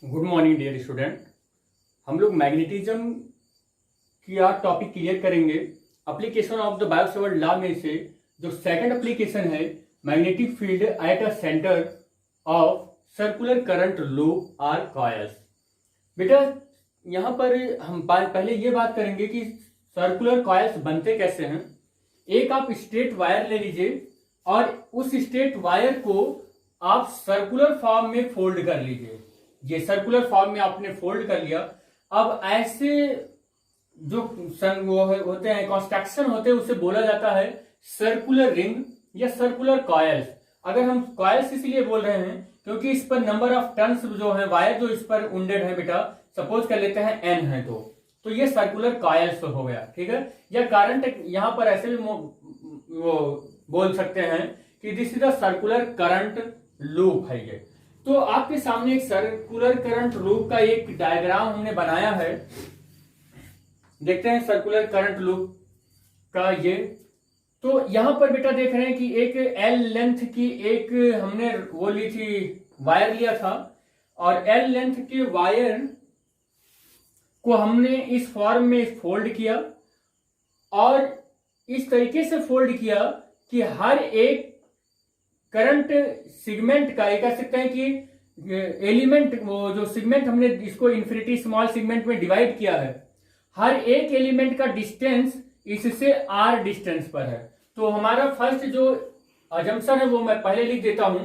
Good morning dear student. हम लोग magnetism का टॉपिक क्लियर करेंगे। Application of the Biot Savart law में से जो सेकंड एप्लीकेशन है, magnetic field at a centre of circular current loop or coils. बेटा यहाँ पर हम पहले ये बात करेंगे कि सर्कुलर कॉइल्स बनते कैसे हैं। एक आप स्ट्रेट वायर ले लीजिए और उस स्ट्रेट वायर को आप सर्कुलर फॉर्म में फोल्ड कर लीजिए। ये सर्कुलर फॉर्म में आपने फोल्ड कर लिया। अब ऐसे जो वो होते हैं, कंस्ट्रक्शन होते हैं, उसे बोला जाता है सर्कुलर रिंग या सर्कुलर कॉइल्स। अगर हम कॉइल्स इसलिए बोल रहे हैं क्योंकि इस पर नंबर ऑफ टर्न्स जो है, वायर जो इस पर उंडेड है, बेटा सपोज कर लेते हैं एन है तो ये सर्कुलर कॉइल्स हो गया, ठीक है। या करंट यहां पर ऐसे भी वो बोल सकते हैं कि this is the circular current loop है ये। तो आपके सामने एक सर्कुलर करंट लूप का एक डायग्राम हमने बनाया है। देखते हैं सर्कुलर करंट लूप का ये। तो यहां पर बेटा देख रहे हैं कि एक एल लेंथ की एक हमने वो ली थी, वायर लिया था, और एल लेंथ के वायर को हमने इस फॉर्म में फोल्ड किया और इस तरीके से फोल्ड किया कि हर एक करंट सिगमेंट का, ये कह सकते हैं कि एलिमेंट, वो जो सिगमेंट हमने इसको इन्फिनिटी स्मॉल सिगमेंट में डिवाइड किया है, हर एक एलिमेंट का डिस्टेंस इससे आर डिस्टेंस पर है। तो हमारा फर्स्ट जो अजम्पशन है वो मैं पहले लिख देता हूं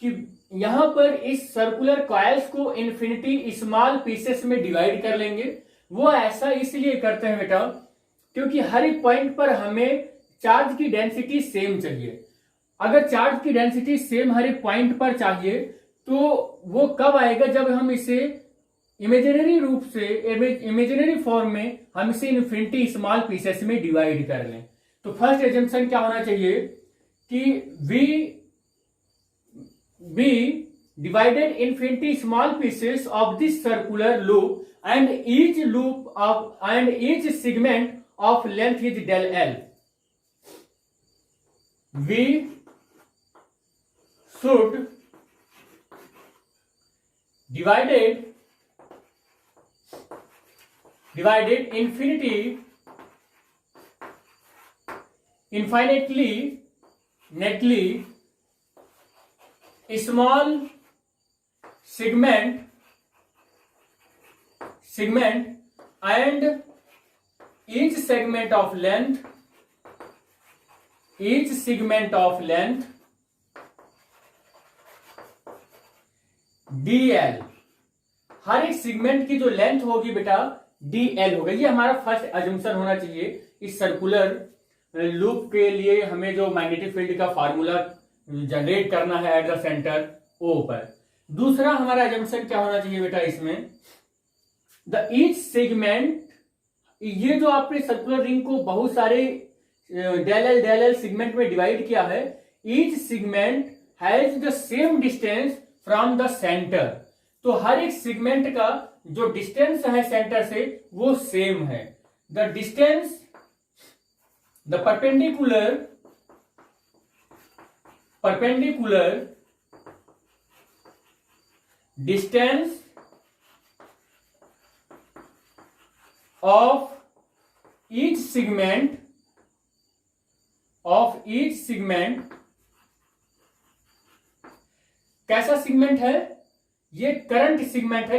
कि यहां पर इस सर्कुलर कॉइल्स को इन्फिनिटी स्मॉल पीसेस में डिवाइड कर लेंगे। वो ऐसा इसलिए करते हैं बेटा क्योंकि हर एक पॉइंट पर हमें चार्ज की डेंसिटी सेम चाहिए। अगर चार्ज की डेंसिटी सेम हर एक पॉइंट पर चाहिए तो वो कब आएगा, जब हम इसे इमेजिनरी रूप से, इमेजिनरी फॉर्म में हम इसे इन्फिनिटी स्मॉल पीसेस में डिवाइड कर लें। तो फर्स्ट एजम्पशन क्या होना चाहिए कि we divided infinity small pieces of this circular loop and each segment of length is del L. We should divided infinitely small segment and each segment of length dl। हर एक segment की जो length होगी बेटा dl होगा। ये हमारा first assumption होना चाहिए। इस सर्कुलर लूप के लिए हमें जो मैग्नेटिक फील्ड का फार्मूला जनरेट करना है एट द सेंटर O पर। दूसरा हमारा अजम्पशन क्या होना चाहिए बेटा, इसमें द ईच सेगमेंट, ये जो आपने सर्कुलर रिंग को बहुत सारे डेल एल सेगमेंट में डिवाइड किया है, each segment has the same distance from the centre. तो हर एक सेगमेंट का जो डिस्टेंस है सेंटर से वो सेम है। The distance, the perpendicular distance of each segment कैसा सेगमेंट है, ये करंट सेगमेंट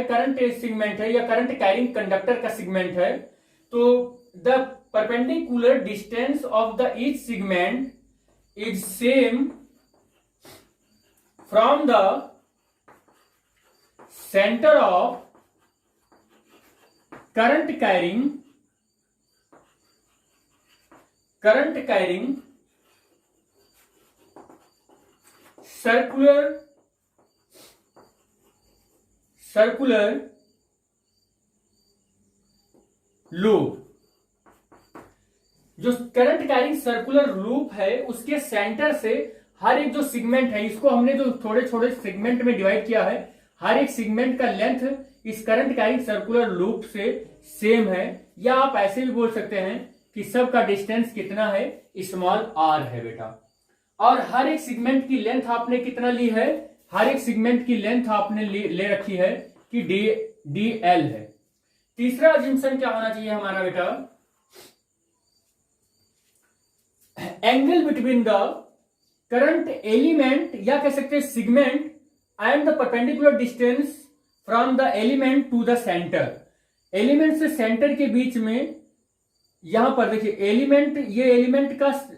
है या करंट कैरिंग कंडक्टर का सेगमेंट है। तो the perpendicular distance of the each segment is same from the center of current carrying circular loop। जो current carrying circular loop है उसके सेंटर से हर एक जो सेगमेंट है, इसको हमने जो थोड़े छोटे सेगमेंट में डिवाइड किया है, हर एक सेगमेंट का लेंथ इस करंट कैरिंग सर्कुलर लूप से सेम है। या आप ऐसे भी बोल सकते हैं कि सब का डिस्टेंस कितना है, स्मॉल आर है बेटा। और हर एक सेगमेंट की लेंथ आपने कितना ली है, हर एक सेगमेंट की लेंथ आपने ले रखी है कि डी एल है। तीसरा अजम्पशन क्या होना चाहिए हमारा बेटा, angle between the current element या कह सकते हैं segment and the perpendicular distance from the element to the centre. Element से सेंटर के बीच में, यहां पर देखिए एलिमेंट, ये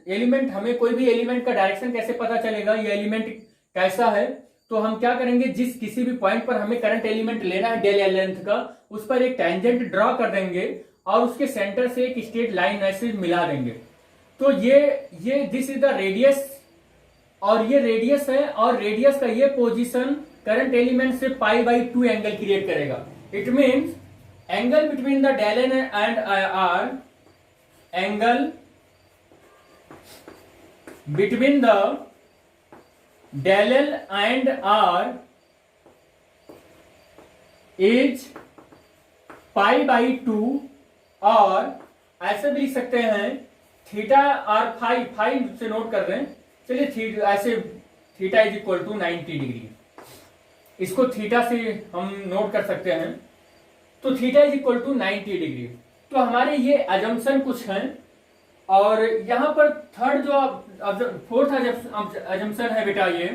एलिमेंट हमें कोई भी एलिमेंट का डायरेक्शन कैसे पता चलेगा, ये एलिमेंट कैसा है, तो हम क्या करेंगे, जिस किसी भी पॉइंट पर हमें करंट एलिमेंट लेना है डेल एल लेंथ का, उस पर एक टेंजेंट ड्रॉ कर देंगे और उसके सेंटर से एक स्ट्रेट लाइन ऐसे मिला देंगे। तो ये दिस इज द रेडियस, और ये रेडियस है, और रेडियस का ये पोजीशन करंट एलिमेंट से π/2 एंगल क्रिएट करेगा। It means angle between the del N and R, angle between the del L and R is π/2, और ऐसे भी लिख सकते हैं थीटा और फाई से नोट कर रहे हैं, चलिए ऐसे theta is equal to 90 degree, इसको थीटा से हम नोट कर सकते हैं, तो theta is equal to 90 degree. तो हमारे ये अजम्पशन कुछ हैं, और यहां पर फोर्थ अजम्पशन है बेटा, ये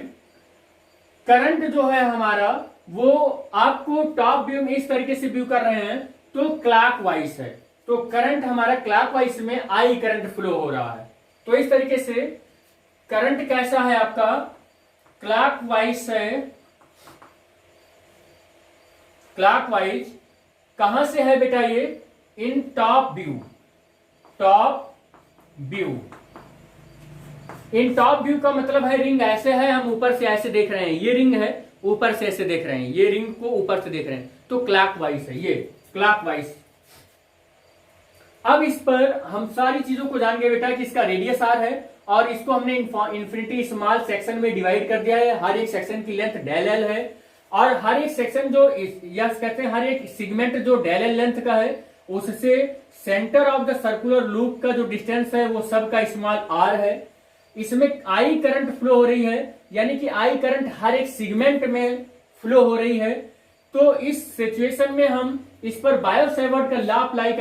करंट जो है हमारा वो आपको टॉप व्यू में इस तरीके से व्यू कर रहे हैं तो क्लॉकवाइज है, तो करंट हमारा क्लॉकवाइज में आई करंट फ्लो हो रहा है। तो इस तरीके से करंट कैसा है आपका, क्लॉकवाइज है, क्लॉकवाइज कहां से है बेटा, ये इन टॉप व्यू, इन टॉप व्यू का मतलब है रिंग ऐसे है, हम ऊपर से ऐसे देख रहे हैं, ये रिंग है, ऊपर से ऐसे देख रहे हैं, ये रिंग को ऊपर से देख रहे हैं, तो क्लॉकवाइज है, ये क्लॉकवाइज। अब इस पर हम सारी चीजों को जान गए बेटा कि इसका रेडियस आर है, और इसको हमने इन्फिनिटी स्मॉल सेक्शन में डिवाइड कर दिया है, हर एक सेक्शन की लेंथ डेल एल है, और हर एक सेक्शन जो यस कहते हैं, हर एक सेगमेंट जो डेल एल लेंथ का है उससे centre of the circular loop का जो डिस्टेंस है वो सब का स्मॉल आर है। इसमें आई करंट फ्लो हो रही है, यानी कि आई करंट हर एक सेगमेंट में फ्लो हो रही है। तो इस सिचुएशन में हम इस पर बायो सेवर्ट का लॉ अप्लाई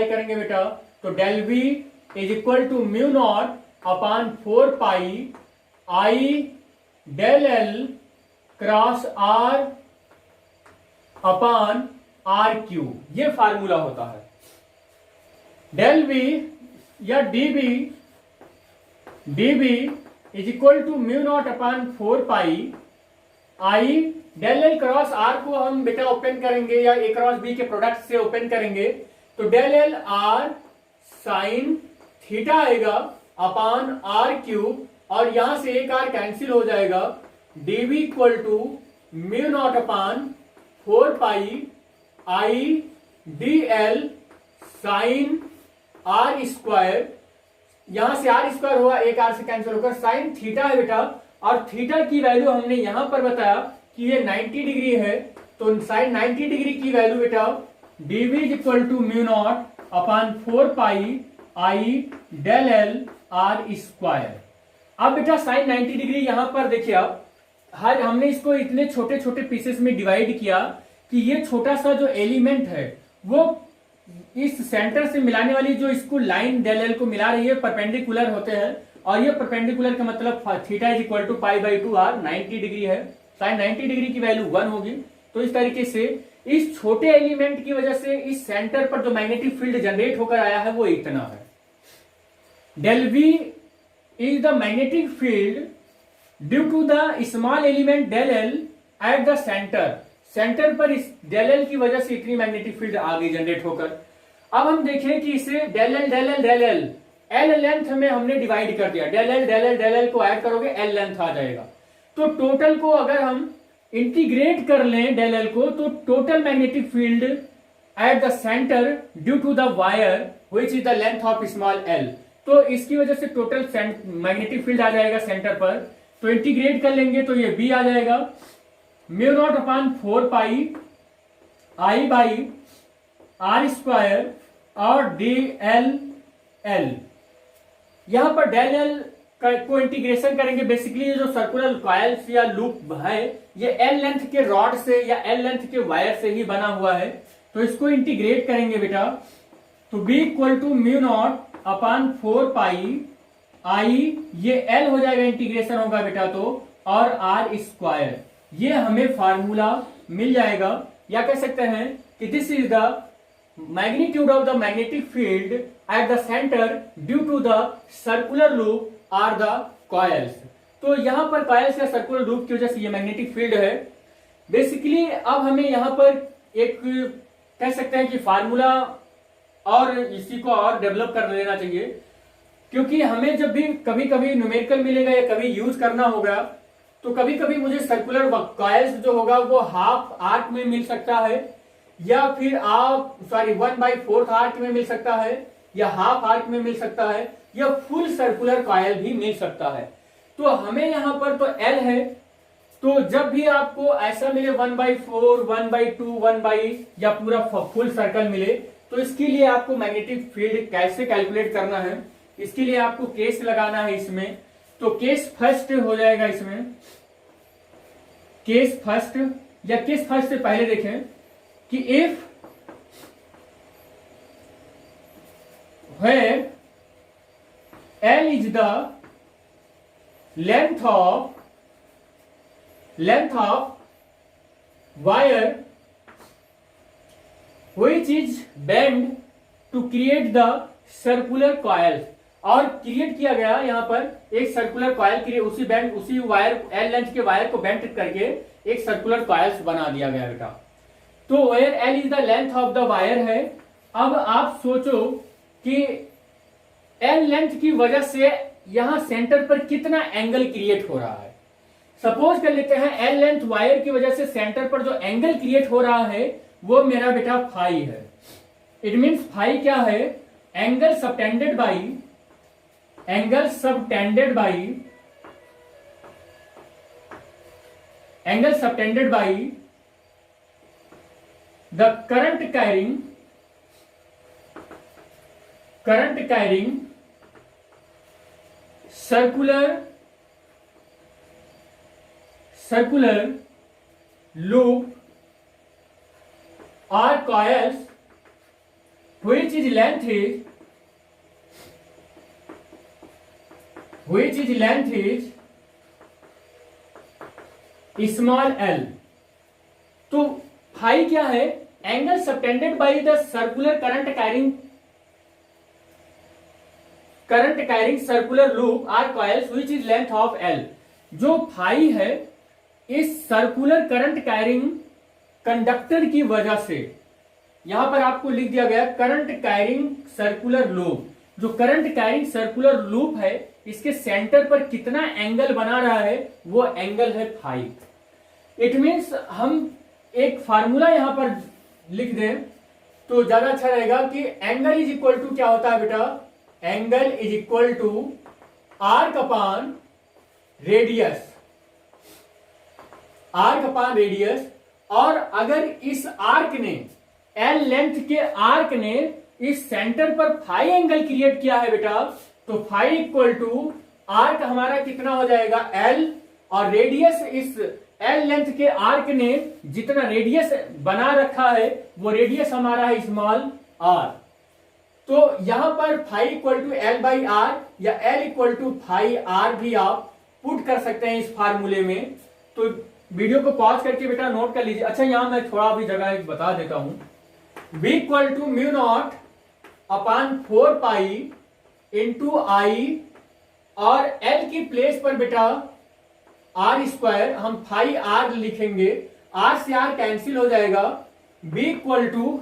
करेंगे, बेटा, तो del V is equal to mu naught upon 4 pi I del L cross R upon R cube, ये फार्मूला होता है। डेल वी या D B is equal to mu naught upon 4 pi I del L cross R को हम बेटा open करेंगे या A cross B के प्रोडक्ट से ओपन करेंगे, तो del L are sign theta आएगा अपॉन आर क्यूब, और यहां से एक आर कैंसिल हो जाएगा, DV equal to mu naught upon 4 pi I D L sine R square, यहां से आर स्क्वायर हुआ, एक आर से कैंसिल होकर साइन थीटा है बेटा, और थीटा की वैल्यू हमने यहां पर बताया कि ये 90 डिग्री है, तो साइन 90 डिग्री की वैल्यू बेटा DV is equal to mu naught upon 4 pi I del L R square. अब बेटा साइन 90 डिग्री यहां पर देखिए आप, हर हमने इसको इतने छोटे छोटे पीसेस में डिवाइड किया कि ये छोटा सा जो एलिमेंट है वो इस सेंटर से मिलाने वाली जो इसको लाइन डेल एल को मिला रही है परपेंडिकुलर होते हैं, और ये परपेंडिकुलर का मतलब theta is equal to π/2 or 90 degree है, साइन 90 डिग्री की वैल्यू 1 होगी। तो इस तरीके से इस छोटे एलिमेंट की वजह से इस सेंटर पर जो मैग्नेटिक फील्ड जनरेट होकर आया है वो इतना है। Del V is the magnetic field due to the small element del L at the centre पर इस डेल एल की वजह से इतनी मैग्नेटिक फील्ड आ गई जनरेट होकर। अब हम देखें कि इसे डेल एल एल लेंथ में हमने डिवाइड कर दिया, डेल एल को ऐड करोगे एल लेंथ आ जाएगा। तो टोटल को अगर हम इंटीग्रेट कर लें डेल एल को, तो total magnetic field at the centre due to the wire which is the length of small L, तो इसकी वजह से टोटल मैग्नेटिक फील्ड आ जाएगा सेंटर पर। तो इंटीग्रेट कर लेंगे तो ये बी आ जाएगा mu naught upon 4 pi I by R square और डी एल एल। यहां पर डेल एल को इंटीग्रेशन करेंगे। बेसिकली ये जो सर्कुलर कॉइल्स या लूप है ये एल लेंथ के रॉड से या एल लेंथ के वायर से ही बना हुआ है। तो इसको इंटीग्रेट करेंगे बेटा, तो B equal to mu naught upon 4 pi I, ये एल हो जाएगा, इंटीग्रेशन होगा बेटा तो, और आर स्क्वायर, ये हमें फार्मूला मिल जाएगा। या कह सकते हैं कि this is the magnitude of the magnetic field at the centre due to the circular loop or the coils. तो यहां पर कॉइल्स या सर्कुलर लूप की वजह से ये मैग्नेटिक फील्ड है। बेसिकली अब हमें यहां पर एक कह सकते हैं कि फार्मूला और इसी को और डेवलप कर लेना चाहिए, क्योंकि हमें जब भी कभी कभी न्यूमेरिकल मिलेगा या कभी यूज करना होगा तो कभी कभी मुझे सर्कुलर कॉइल्स जो होगा वो हाफ आर्क में मिल सकता है, या फिर आप 1/4 आर्क में मिल सकता है, या हाफ आर्क में मिल सकता है, या फुल सर्कुलर कॉइल भी मिल सकता है। तो हमें यहां पर तो एल है, तो जब भी आपको ऐसा मिले 1/4, 1/2, 1 या पूरा फुल सर्कल मिले, तो इसके लिए आपको मैग्नेटिक फील्ड कैसे कैलकुलेट करना है, इसके लिए आपको केस लगाना है इसमें। तो केस फर्स्ट हो जाएगा इसमें, केस फर्स्ट, या केस फर्स्ट से पहले देखें कि if where L is the length of wire which is bent to create the circular coil, और क्रिएट किया गया यहां पर एक सर्कुलर कॉइल, उसी वायर एल लेंथ के वायर को बेंट करके एक सर्कुलर कॉइल्स बना दिया गया बेटा। तो where L is the length of the wire है। अब आप सोचो कि एल लेंथ की वजह से यहां सेंटर पर कितना एंगल क्रिएट हो रहा है। सपोज कर लेते हैं एल लेंथ वायर की वजह से सेंटर पर जो एंगल क्रिएट हो रहा है वो मेरा बेटा फाई है। इट मींस फाई क्या है, angle subtended by the current carrying circular loop or coils which is length is small l। तो फाई क्या है, angle subtended by the circular current carrying circular loop or coils which is length of L. जो phi है इस circular current carrying conductor की वजह से, यहां पर आपको लिख दिया गया करंट कैरिंग सर्कुलर लूप। जो करंट कैरिंग सर्कुलर लूप है इसके सेंटर पर कितना एंगल बना रहा है वो एंगल है फाई। इट मीन्स हम एक फार्मूला यहां पर लिख दें तो ज्यादा अच्छा रहेगा कि एंगल इज इक्वल टू क्या होता है बेटा, angle is equal to arc upon radius, और अगर इस आर्क ने एल लेंथ के आर्क ने इस सेंटर पर फाई एंगल क्रिएट किया है बेटा, तो फाई इक्वल टू आर्क हमारा कितना हो जाएगा एल, और रेडियस इस एल लेंथ के आर्क ने जितना रेडियस बना रखा है वो रेडियस हमारा है स्मॉल आर। तो यहां पर phi equal to L by R या L equal to phi R भी आप पुट कर सकते हैं इस फार्मूले में। तो वीडियो को पॉज करके बेटा नोट कर लीजिए। अच्छा, यहां मैं थोड़ा भी जगह बता देता हूं। B equal to mu naught upon 4 pi into I, और एल की प्लेस पर बेटा आर स्क्वायर, हम फाई आर लिखेंगे, आर से आर कैंसिल हो जाएगा। B equal to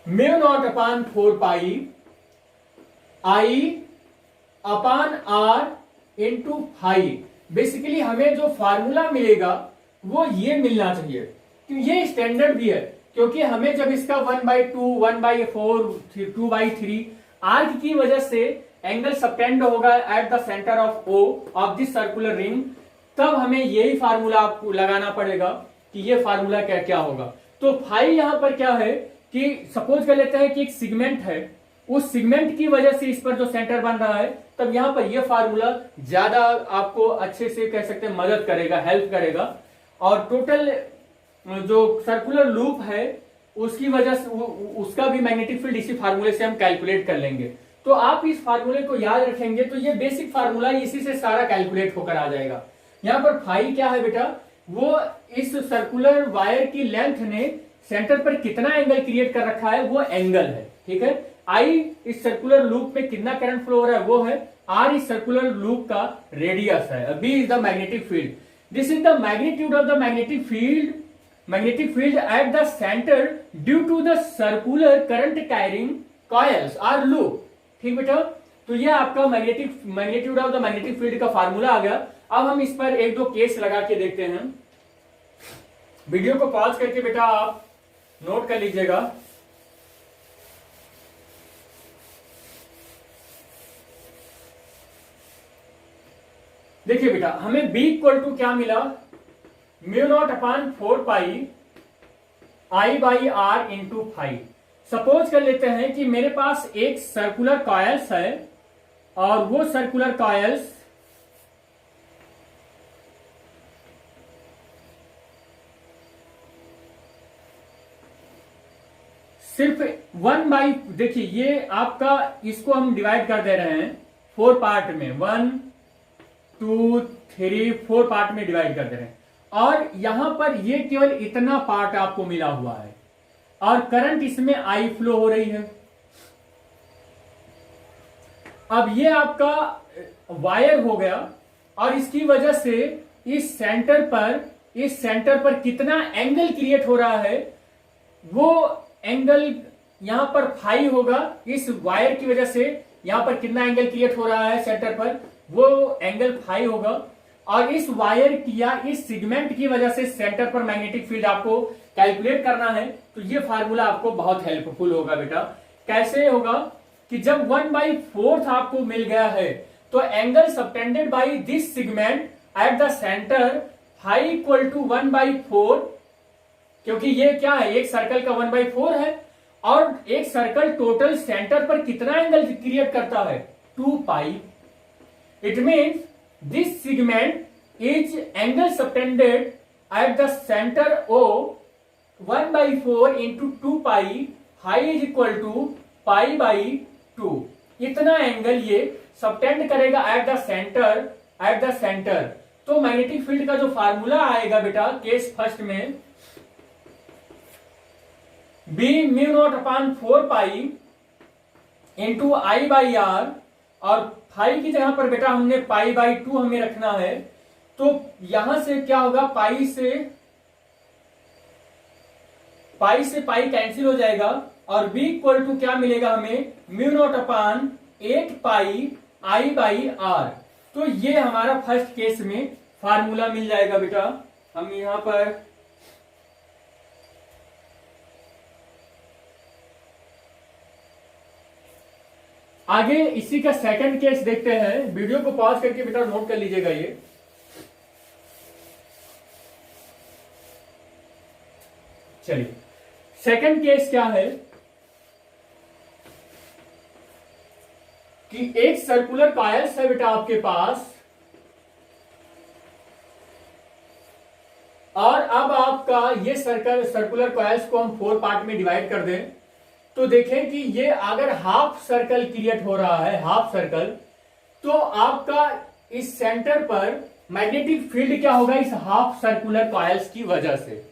mu naught upon 4 pi I upon R into phi. Basically हमें जो फार्मूला मिलेगा वो ये मिलना चाहिए, क्योंकि ये स्टैंडर्ड भी है, क्योंकि हमें जब इसका 1/2, 1/4, 2/3 आर्क की वजह से एंगल सबटेंड होगा at the centre of O of this circular ring, तब हमें यही फार्मूला आपको लगाना पड़ेगा कि ये फार्मूला क्या क्या होगा। तो फाई यहां पर क्या है कि सपोज कर लेते हैं कि एक सिगमेंट है, उस सिगमेंट की वजह से इस पर जो सेंटर बन रहा है, तब यहां पर यह फार्मूला ज्यादा आपको अच्छे से कह सकते हैं मदद करेगा, हेल्प करेगा। और टोटल जो सर्कुलर लूप है उसकी वजह से उसका भी मैग्नेटिक फील्ड इसी फार्मूले से हम कैलकुलेट कर लेंगे। तो आप इस फार्मूले को याद रखेंगे तो ये बेसिक फार्मूला, इसी से सारा कैलकुलेट होकर आ जाएगा। यहाँ पर फाई क्या है बेटा, वो इस सर्कुलर वायर की लेंथ ने सेंटर पर कितना एंगल क्रिएट कर रखा है वो एंगल है, ठीक है। आई इस सर्कुलर लूप में कितना करंट फ्लो हो रहा है वो है, आर इस सर्कुलर लूप का रेडियस है, B is the magnetic field. This is the magnitude of the magnetic field at the centre due to the circular current carrying coils or loop, ठीक बेटा। तो ये आपका magnitude of the magnetic field का formula आ गया। अब हम इस पर एक दो केस लगा के देखते हैं। वीडियो को पॉज करके बेटा आप नोट कर लीजिएगा। देखिए बेटा, हमें B इक्वल टू क्या मिला, μ0/4 I by R into five. Suppose कर लेते हैं कि मेरे पास एक सर्कुलर कॉइल्स है और वो सर्कुलर कॉइल्स सिर्फ 1/, देखिए ये आपका, इसको हम डिवाइड कर दे रहे हैं 4 पार्ट में, 1 2 3 4 पार्ट में डिवाइड कर दे रहे हैं। और यहां पर ये केवल इतना पार्ट आपको मिला हुआ है और करंट इसमें आई फ्लो हो रही है। अब ये आपका वायर हो गया और इसकी वजह से इस सेंटर पर कितना एंगल क्रिएट हो रहा है, वो एंगल यहां पर फाई होगा। इस वायर की वजह से यहां पर कितना एंगल क्रिएट हो रहा है सेंटर पर, वो एंगल फाई होगा। और इस वायर की या इस सिगमेंट की वजह से सेंटर पर मैग्नेटिक फील्ड आपको कैलकुलेट करना है। तो ये फार्मूला आपको बहुत हेल्पफुल होगा बेटा। कैसे होगा कि जब 1/4 आपको मिल गया है तो angle subtended by this segment at the centre phi equal to 1/4, क्योंकि ये क्या है, एक सर्कल का 1/4 है और एक सर्कल टोटल सेंटर पर कितना एंगल क्रिएट करता है, 2π। It means this segment is angle subtended at the centre O 1/4 into 2π, हाई इज इक्वल टू π/2। इतना एंगल ये सबटेंड करेगा एट द सेंटर। तो मैग्नेटिक फील्ड का जो फार्मूला आएगा बेटा केस फर्स्ट में, B μ0/4 इंटू I/R, और फाई की जगह पर बेटा हमने π/2 हमें रखना है। तो यहां से क्या होगा, पाई से पाई कैंसिल हो जाएगा और B इक्वल टू क्या मिलेगा हमें, μ0/8π I/R। तो ये हमारा फर्स्ट केस में फार्मूला मिल जाएगा बेटा। हम यहां पर आगे इसी का सेकंड केस देखते हैं। वीडियो को पॉज करके बेटा नोट कर लीजिएगा ये। चलिए सेकंड केस क्या है कि एक सर्कुलर कॉइल्स है बेटा आपके पास, और अब आपका ये सर्कुलर कॉइल्स को हम 4 पार्ट में डिवाइड कर दें तो देखें कि ये अगर हाफ सर्कल क्रिएट हो रहा है, हाफ सर्कल, तो आपका इस सेंटर पर मैग्नेटिक फील्ड क्या होगा इस हाफ सर्कुलर कॉइल्स की वजह से।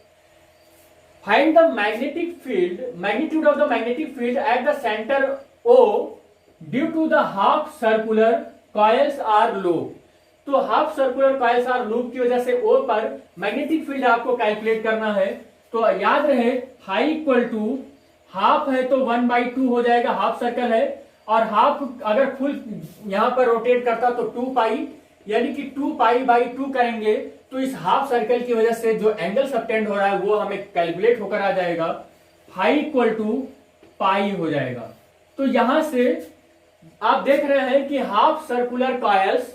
Find the magnetic field, magnitude of the magnetic field at the centre O due to the half circular coils or loop. तो half circular coils or loop की वजह से O पर मैग्नेटिक फील्ड आपको calculate करना है। तो याद रहे फाई इक्वल टू हाफ है तो 1/2 हो जाएगा, हाफ सर्कल है, और हाफ अगर फुल यहां पर रोटेट करता तो 2π, यानी कि 2π/2 करेंगे तो इस हाफ सर्कल की वजह से जो एंगल सबटेंड हो रहा है वो हमें कैलकुलेट होकर आ जाएगा, फाई इक्वल टू पाई हो जाएगा। तो यहां से आप देख रहे हैं कि हाफ सर्कुलर कॉइल्स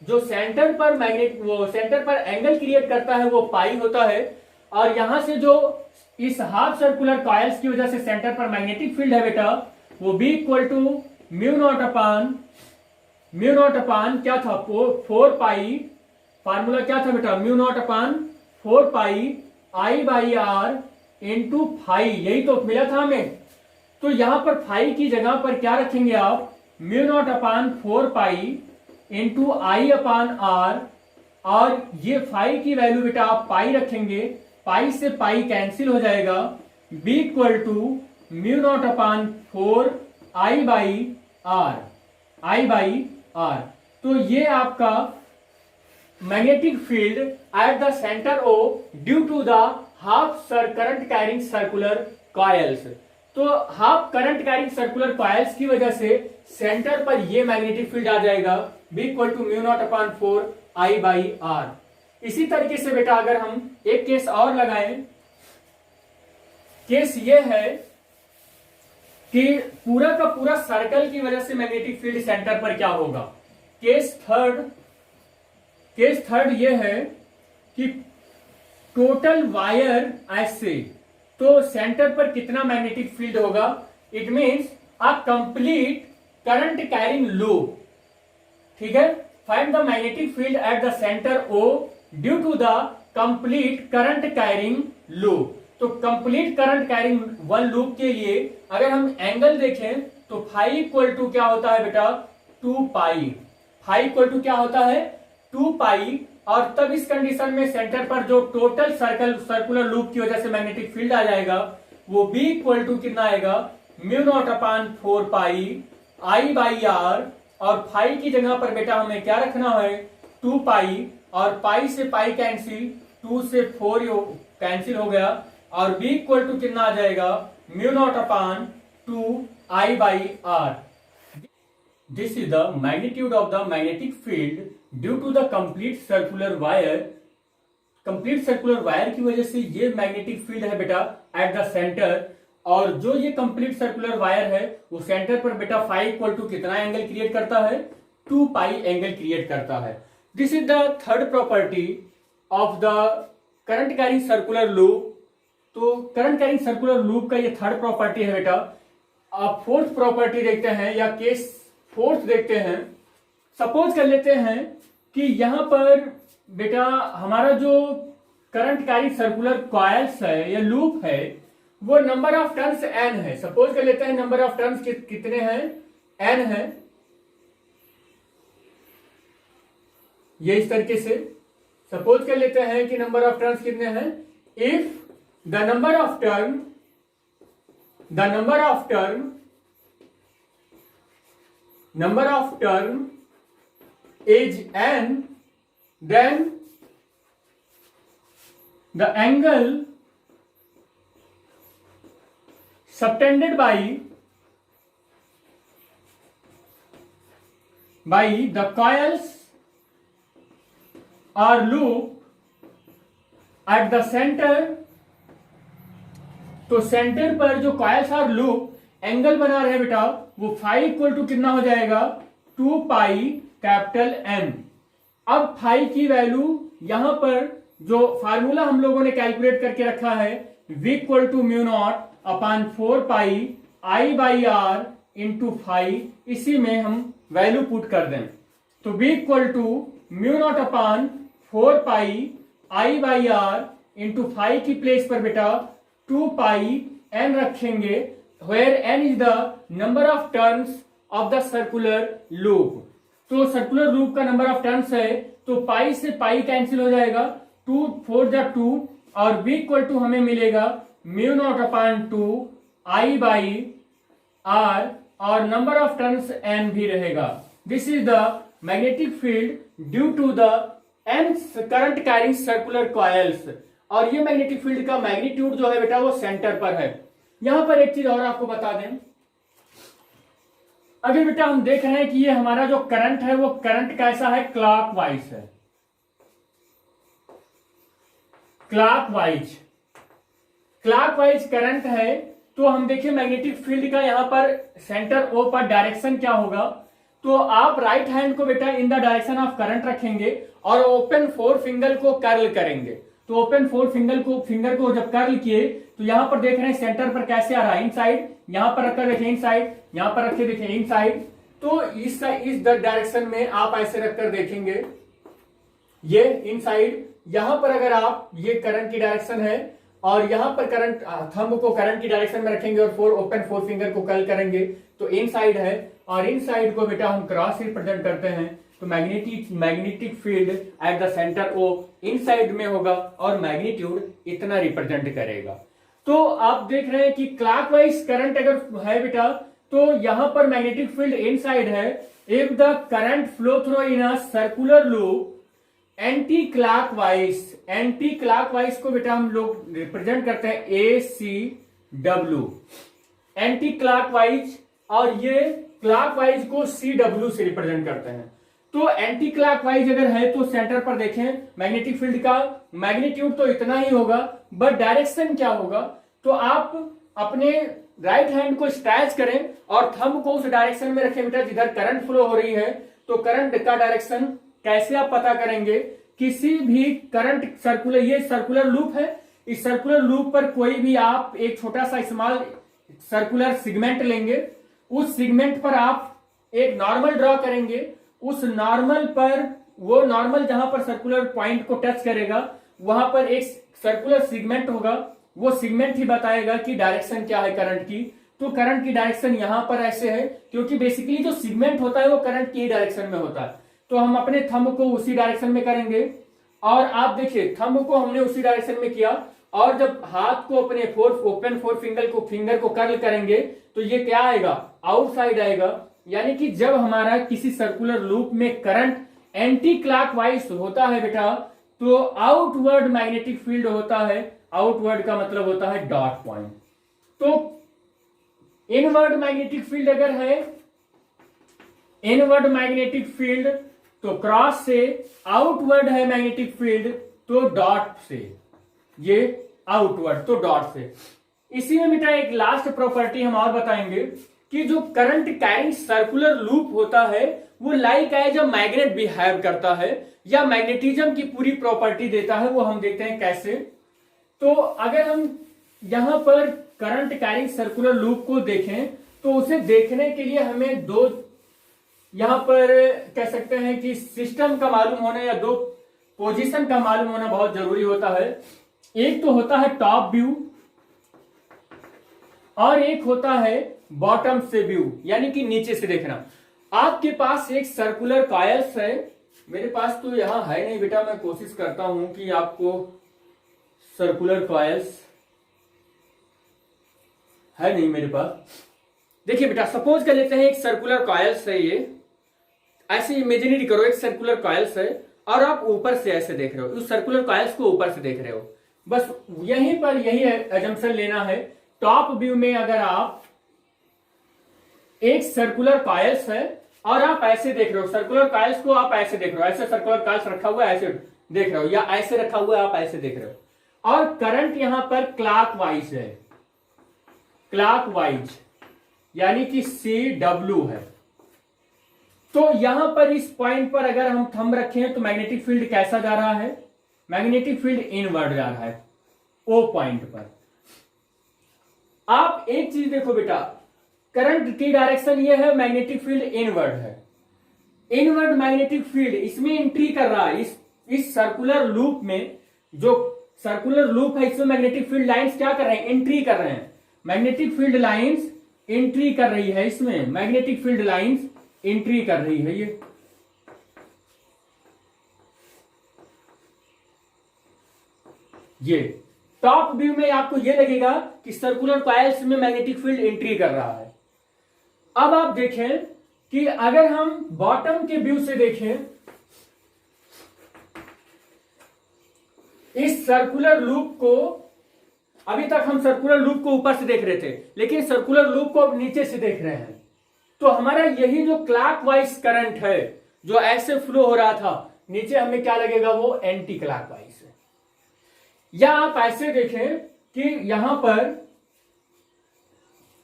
जो सेंटर पर एंगल क्रिएट करता है वो पाई होता है, और यहां से जो इस हाफ सर्कुलर कॉइल्स की वजह से सेंटर पर मैग्नेटिक फील्ड है बेटा वो B equal to mu naught upon क्या था, 4 पाई, फार्मूला क्या था बेटा, mu naught upon 4 pi I by R into phi, यही तो मिला था हमें। तो यहां पर फाई की जगह पर क्या रखेंगे आप, mu naught upon 4 pi into I upon R, और ये फाई की वैल्यू बेटा आप पाई रखेंगे, पाई से पाई कैंसिल हो जाएगा, B equal to mu naught upon 4 I by R. तो ये आपका magnetic field at the centre O due to the half current carrying circular coils. तो half current carrying circular coils की वजह से सेंटर पर ये मैग्नेटिक फील्ड आ जाएगा, B equal to mu naught upon 4 I by R. इसी तरीके से बेटा अगर हम एक केस और लगाएं, केस ये है कि पूरा का पूरा सर्कल की वजह से मैग्नेटिक फील्ड सेंटर पर क्या होगा। केस थर्ड ये है कि टोटल वायर ऐसे, तो सेंटर पर कितना मैग्नेटिक फील्ड होगा, it means a complete current carrying loop. ठीक है, find the magnetic field at the centre O due to the complete current carrying loop. तो complete current carrying one loop के लिए अगर हम एंगल देखें तो फाई इक्वल टू क्या होता है बेटा, 2 पाई। फाई इक्वल टू क्या होता है, 2 पाई। और तब इस कंडीशन में सेंटर पर जो टोटल सर्कुलर लूप की वजह से मैग्नेटिक फील्ड आ जाएगा वो बी इक्वल टू कितना आएगा, mu naught upon 4 pi I by R, और फाई की जगह पर बेटा हमें क्या रखना है, 2 पाई, और पाई से पाई कैंसिल, 2 से 4 कैंसिल हो गया, और बी इक्वल टू कितना आ जाएगा, mu naught upon 2 I by R. This is the magnitude of the magnetic field due to the complete circular wire. Complete circular wire की वजह से ये मैग्नेटिक फील्ड है बेटा एट द सेंटर, और जो ये कंप्लीट सर्कुलर वायर है वो सेंटर पर बेटा फाई इक्वल टू कितना एंगल क्रिएट करता है, 2 पाई एंगल क्रिएट करता है। This is the third property of the current carrying circular loop. तो करंट कैरिंग सर्कुलर लूप का ये थर्ड प्रॉपर्टी है बेटा। अब फोर्थ प्रॉपर्टी देखते हैं, या केस फोर्थ देखते हैं। सपोज कर लेते हैं कि यहां पर बेटा हमारा जो करंट कैरिंग सर्कुलर कॉइल्स है या लूप है वो नंबर ऑफ टर्न्स n है। सपोज कर लेते हैं नंबर ऑफ टर्न्स कितने हैं, n है। ये इस तरीके से सपोज कर लेते हैं कि नंबर ऑफ टर्न्स कितने हैं। If the number of turn is n, then the angle subtended by the coils or loop at the center। तो सेंटर पर जो कॉइल्स और लूप एंगल बना रहे बेटा वो फाई इक्वल टू कितना हो जाएगा, 2 पाई कैपिटल एन। अब फाई की वैल्यू यहां पर जो फार्मूला हम लोगों ने कैलकुलेट करके रखा है, v equal to mu naught upon 4 pi I by R into phi, इसी में हम वैल्यू पुट कर दें। तो v equal to mu naught upon 4 pi I by R into phi की प्लेस पर बेटा 2 पाई n रखेंगे, where n is the number of turns of the circular loop. तो सर्कुलर लूप का नंबर ऑफ टर्न्स है, तो पाई से पाई cancel हो जाएगा, 2 4 जा 2, और v इक्वल टू हमें मिलेगा mu naught upon 2 I by R, और नंबर ऑफ टर्न्स n भी रहेगा। This is the magnetic field due to the n current carrying circular coils. और ये मैग्नेटिक फील्ड का मैग्नीट्यूड जो है बेटा वो सेंटर पर है। यहां पर एक चीज और आपको बता दें, अभी बेटा हम देख रहे हैं कि ये हमारा जो करंट है वो करंट कैसा है, क्लॉकवाइज है। क्लॉकवाइज करंट है। तो हम देखिए मैग्नेटिक फील्ड का यहां पर सेंटर ओ पर डायरेक्शन क्या होगा, तो आप राइट हैंड को बेटा in the direction of current रखेंगे और ओपन 4 फिंगर को कर्ल करेंगे। तो ओपन फोर फिंगर को जब कर्ल किए तो यहां पर देख रहे हैं सेंटर पर कैसे आ रहा है, इन साइड, यहां पर रखकर देखें इन साइड, यहां पर रखे देखें इन साइड। तो इस डायरेक्शन में आप ऐसे रखकर देखेंगे, ये इन साइड। यहां पर अगर आप, ये करंट की डायरेक्शन है और यहां पर करंट, थंब को करंट की डायरेक्शन में रखेंगे और ओपन फोर फिंगर को कर्ल करेंगे तो इन साइड है, और इन साइड को बेटा हम क्रॉस रिप्रेजेंट करते हैं। तो magnetic field at the centre O inside में होगा और मैग्नीट्यूड इतना रिप्रेजेंट करेगा। तो आप देख रहे हैं कि क्लॉकवाइज करंट अगर है बेटा तो यहां पर मैग्नेटिक फील्ड इन साइड है। If the current flow through in a circular loop anti clockwise को बेटा हम लोग रिप्रेजेंट करते हैं ACW, एंटी क्लॉकवाइज, और ये क्लॉकवाइज को CW से रिप्रेजेंट करते हैं। तो एंटी क्लॉकवाइज अगर है तो सेंटर पर देखें मैग्नेटिक फील्ड का मैग्नीट्यूड तो इतना ही होगा, बट डायरेक्शन क्या होगा, तो आप अपने राइट हैंड को स्ट्रेच करें और थंब को उस डायरेक्शन में रखें बेटा जिधर करंट फ्लो हो रही है। तो करंट का डायरेक्शन कैसे आप पता करेंगे, किसी भी करंट ये सर्कुलर लूप है, इस सर्कुलर लूप पर कोई भी आप एक छोटा सा स्मॉल सर्कुलर सेगमेंट लेंगे, उस सेगमेंट पर आप एक नॉर्मल ड्रॉ करेंगे, उस नॉर्मल पर, वो नॉर्मल जहां पर सर्कुलर पॉइंट को टच करेगा वहां पर एक सर्कुलर सेगमेंट होगा, वो सेगमेंट ही बताएगा कि डायरेक्शन क्या है करंट की। तो करंट की डायरेक्शन यहां पर ऐसे है क्योंकि बेसिकली जो सेगमेंट होता है वो करंट की ही डायरेक्शन में होता है। तो हम अपने थंब को उसी डायरेक्शन में करेंगे, और आप देखिए थंब को हमने उसी डायरेक्शन में किया, और जब हाथ को अपने ओपन फोर फिंगर को कर्ल करेंगे तो ये क्या आएगा, आउटसाइड आएगा। यानी कि जब हमारा किसी सर्कुलर लूप में करंट एंटी क्लॉकवाइज होता है बेटा तो आउटवर्ड मैग्नेटिक फील्ड होता है, आउटवर्ड का मतलब होता है डॉट पॉइंट। तो इनवर्ड मैग्नेटिक फील्ड अगर है, इनवर्ड मैग्नेटिक फील्ड तो क्रॉस से, आउटवर्ड है मैग्नेटिक फील्ड तो डॉट से, ये आउटवर्ड तो डॉट से। इसी में बेटा एक लास्ट प्रॉपर्टी हम और बताएंगे कि जो करंट कैरिंग सर्कुलर लूप होता है वो like as a magnet behave करता है या मैग्नेटिज्म की पूरी प्रॉपर्टी देता है। वो हम देखते हैं कैसे। तो अगर हम यहां पर करंट कैरिंग सर्कुलर लूप को देखें तो उसे देखने के लिए हमें दो, यहां पर कह सकते हैं कि सिस्टम का मालूम होना या दो पोजीशन का मालूम होना बहुत जरूरी होता है। एक तो होता है टॉप व्यू और एक होता है बॉटम से व्यू, यानी कि नीचे से देखना। आपके पास एक सर्कुलर कॉइल्स है, मेरे पास तो यहां है नहीं बेटा, मैं कोशिश करता हूं कि आपको सर्कुलर कॉइल्स है नहीं मेरे पास। देखिए बेटा सपोज कर लेते हैं एक सर्कुलर कॉइल्स है, ये ऐसे इमेजिनरी करो, एक सर्कुलर कॉइल्स है और आप ऊपर से ऐसे देख रहे हो, उस सर्कुलर कॉइल्स को ऊपर से देख रहे हो। बस यहीं पर यही एजम्पशन लेना है। टॉप व्यू में अगर आप एक सर्कुलर कॉइल्स है और आप ऐसे देख रहे हो, सर्कुलर कॉइल्स को आप ऐसे देख रहे हो, ऐसे सर्कुलर कॉइल्स रखा हुआ है ऐसे देख रहे हो, या ऐसे रखा हुआ है आप ऐसे देख रहे हो, और करंट यहां पर क्लॉकवाइज है, क्लॉकवाइज यानी कि CW है। तो यहां पर इस पॉइंट पर अगर हम थंब रखें तो मैग्नेटिक फील्ड कैसा जा रहा है, मैग्नेटिक फील्ड इनवर्ड जा रहा है O पॉइंट पर। आप एक चीज देखो बेटा, करंट की डायरेक्शन ये है, मैग्नेटिक फील्ड इनवर्ड है, इनवर्ड मैग्नेटिक फील्ड इसमें एंट्री कर रहा है, इस सर्कुलर लूप में, जो सर्कुलर लूप है इसमें मैग्नेटिक फील्ड लाइंस क्या कर रहे हैं, एंट्री कर रहे हैं। मैग्नेटिक फील्ड लाइंस एंट्री कर रही है, इसमें मैग्नेटिक फील्ड लाइंस एंट्री कर रही है। ये टॉप व्यू में आपको ये लगेगा कि सर्कुलर कॉइल्स में मैग्नेटिक फील्ड एंट्री कर रहा है। अब आप देखें कि अगर हम बॉटम के व्यू से देखें, इस सर्कुलर लूप को, अभी तक हम सर्कुलर लूप को ऊपर से देख रहे थे लेकिन सर्कुलर लूप को अब नीचे से देख रहे हैं, तो हमारा यही जो क्लॉकवाइज करंट है जो ऐसे फ्लो हो रहा था, नीचे हमें क्या लगेगा, वो एंटी क्लॉकवाइज है। या आप ऐसे देखें कि यहां पर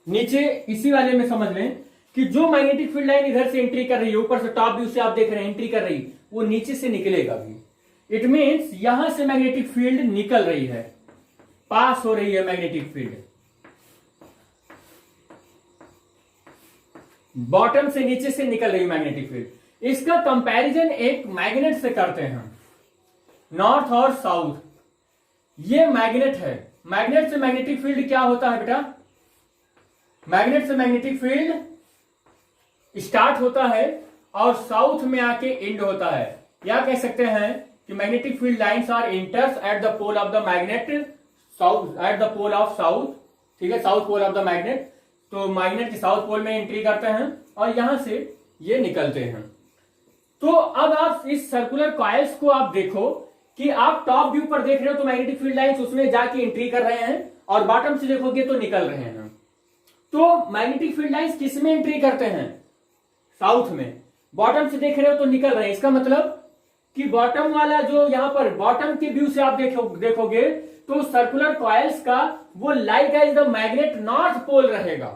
नीचे इसी वाले में समझ लें कि जो मैग्नेटिक फील्ड लाइन इधर से एंट्री कर रही है, ऊपर से टॉप व्यू से आप देख रहे हैं एंट्री कर रही, वो नीचे से निकलेगा भी। इट मीन्स यहां से मैग्नेटिक फील्ड निकल रही है, पास हो रही है मैग्नेटिक फील्ड, बॉटम से नीचे से निकल रही मैग्नेटिक फील्ड। इसका कंपैरिजन एक मैग्नेट से करते हैं, नॉर्थ और साउथ। ये मैग्नेट है, मैग्नेट से मैग्नेटिक फील्ड क्या होता है बेटा? मैग्नेट से मैग्नेटिक फील्ड स्टार्ट होता है और साउथ में आके एंड होता है, या कह सकते हैं कि magnetic field lines are enters at the pole of the magnet, south at the pole of south, ठीक है, south pole of the magnet. तो मैग्नेट के साउथ पोल में एंट्री करते हैं और यहां से ये निकलते हैं। तो अब आप इस सर्कुलर कॉइल्स को आप देखो कि आप टॉप व्यू पर देख रहे हो तो मैग्नेटिक फील्ड लाइंस उसमें जाके एंट्री कर रहे हैं, और बॉटम से देखोगे तो निकल रहे हैं। तो मैग्नेटिक फील्ड लाइंस किस में एंट्री करते हैं? साउथ में। बॉटम से देख रहे हो तो निकल रहे हैं, इसका मतलब कि बॉटम वाला जो यहां पर बॉटम के व्यू से आप देखोगे तो सर्कुलर कॉइल्स का वो like as the magnet north pole रहेगा,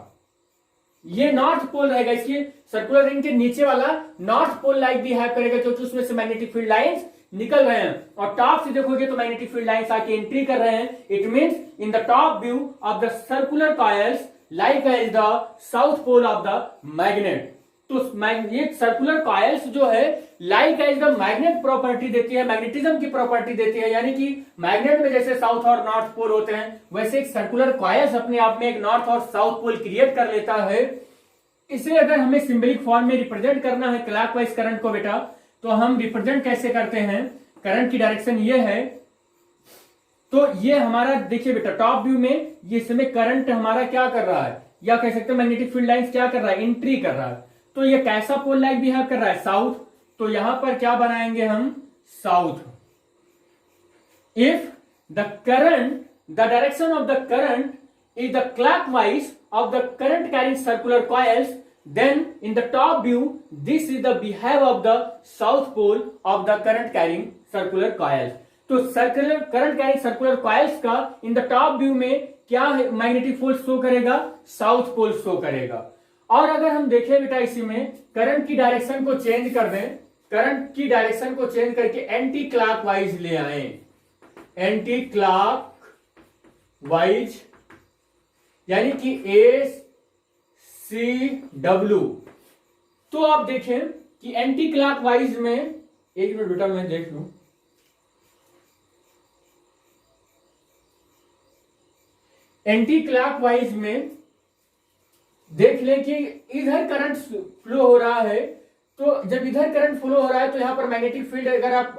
ये नॉर्थ पोल रहेगा, इसके सर्कुलर रिंग के नीचे वाला नॉर्थ पोल लाइक बिहेव करेगा क्योंकि उसमें से मैग्नेटिक फील्ड लाइंस निकल रहे हैं। और टॉप से देखोगे तो मैग्नेटिक फील्ड लाइंस आके एंट्री कर रहे हैं। It means in the top view of the circular coils like as the south pole of the magnet. तो ये सर्कुलर कॉइल्स जो है like as the magnet property देती है, मैग्नेटिज्म की प्रॉपर्टी देती है, यानी कि मैग्नेट में जैसे साउथ और नॉर्थ पोल होते हैं वैसे एक सर्कुलर कॉइल्स अपने आप में एक नॉर्थ और साउथ पोल क्रिएट कर लेता है। इसे अगर हमें सिंबलिक फॉर्म में रिप्रेजेंट करना है क्लॉकवाइज करंट को बेटा, तो हम रिप्रेजेंट कैसे करते हैं? करंट की डायरेक्शन ये है, तो ये हमारा देखिए बेटा टॉप व्यू में ये समय करंट हमारा क्या कर रहा है, या कह सकते हैं मैग्नेटिक फील्ड लाइंस क्या कर रहा है? एंट्री कर रहा है। तो ये कैसा पोल लाइक बिहेव कर रहा है? साउथ। तो यहां पर क्या बनाएंगे हम? South. If the current, the direction of the current is the clockwise of the current carrying circular coils, then in the top view this is the behave of the south pole of the current carrying circular coils। तो circular current carrying circular coils का इन the top view में क्या magnetic force show करेगा? South pole show करेगा। और अगर हम देखें बेटा इसी में करंट की डायरेक्शन को चेंज कर दें, करंट की डायरेक्शन को चेंज करके एंटी क्लॉकवाइज ले आए, एंटी क्लॉकवाइज यानी कि ACW। तो आप देखें कि एंटी क्लॉकवाइज में, एक मिनट बेटा मैं देख लूं, एंटी क्लॉकवाइज में देख लें कि इधर करंट फ्लो हो रहा है। तो जब इधर करंट फ्लो हो रहा है तो यहां पर मैग्नेटिक फील्ड अगर आप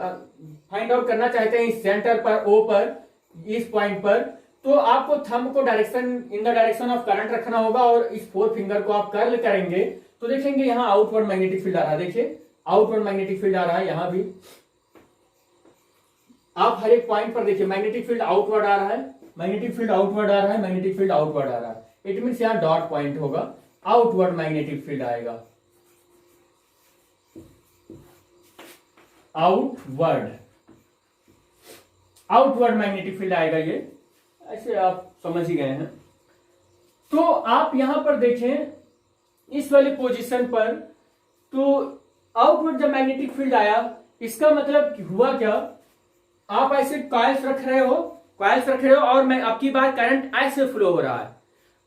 फाइंड आउट करना चाहते हैं इस सेंटर पर O पर, इस पॉइंट पर, तो आपको थंब को direction in the direction of current रखना होगा और इस फोर फिंगर को आप कर्ल करेंगे तो देखेंगे यहां आउटवर्ड मैग्नेटिक फील्ड आ रहा है। देखिए आउटवर्ड मैग्नेटिक फील्ड आ रहा है, यहां भी आप हर एक पॉइंट पर देखिए मैग्नेटिक फील्ड आउटवर्ड आ रहा है, मैग्नेटिक फील्ड आउटवर्ड आ रहा है, मैग्नेटिक फील्ड आउटवर्ड आ रहा है। इट मीन्स यहां डॉट पॉइंट होगा, आउटवर्ड मैग्नेटिक फील्ड आएगा, आउटवर्ड मैग्नेटिक फील्ड आएगा। ये ऐसे आप समझ ही गए हैं। तो आप यहां पर देखें इस वाले पोजीशन पर, तो आउटवर्ड जब मैग्नेटिक फील्ड आया इसका मतलब हुआ क्या? आप ऐसे कॉइल्स रख रहे हो और मैं आपकी बार करंट ऐसे फ्लो हो रहा है,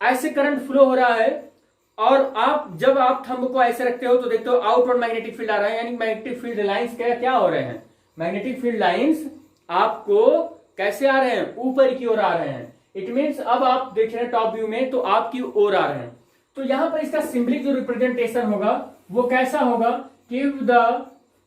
ऐसे करंट फ्लो हो रहा है, और आप जब आप थंब को ऐसे रखते हो तो देखते हो आउटवर्ड मैग्नेटिक फील्ड आ रहा है, यानी मैग्नेटिक फील्ड लाइंस क्या हो रहे हैं? मैग्नेटिक फील्ड लाइंस आपको कैसे आ रहे हैं? ऊपर की ओर आ रहे हैं। इट मीन्स अब आप देख रहे हैं टॉप व्यू में तो आपकी ओर आ रहे हैं। तो यहां पर इसका सिंबलिक जो रिप्रेजेंटेशन होगा वो कैसा होगा कि the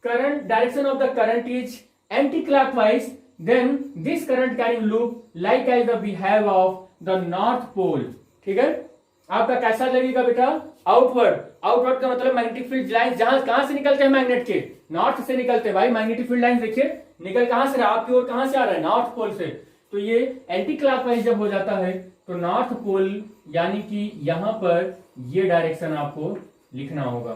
current direction of the current is anticlockwise, then this current carrying loop like as the behave of the north pole. ठीक है, आपका कैसा लगेगा बेटा? आउटवर्ड का मतलब मैग्नेटिक फील्ड लाइंस कहां से निकलते हैं? मैग्नेट के नॉर्थ से निकलते हैं भाई। मैग्नेटिक फील्ड लाइंस देखिए निकल कहां से रहा? आपकी ओर कहां से आ रहा है? नॉर्थ पोल से। तो ये एंटी क्लॉकवाइज जब हो जाता है तो नॉर्थ पोल यानी कि यहां पर ये डायरेक्शन आपको लिखना होगा।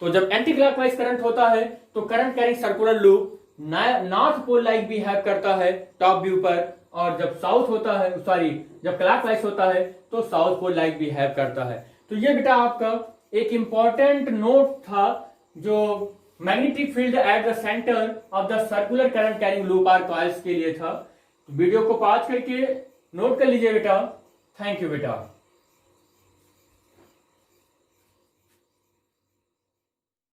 तो जब एंटी क्लॉकवाइज करंट होता है तो current carrying circular loop north pole like behave करता है टॉप व्यू पर, और जब साउथ होता है जब क्लॉकवाइज होता है तो साउथ पोल लाइक बिहेव करता है। तो ये बेटा आपका एक इंपॉर्टेंट नोट था जो magnetic field at the centre of the circular current carrying loop or coils के लिए था। वीडियो को पॉज करके नोट कर लीजिए बेटा। थैंक यू बेटा।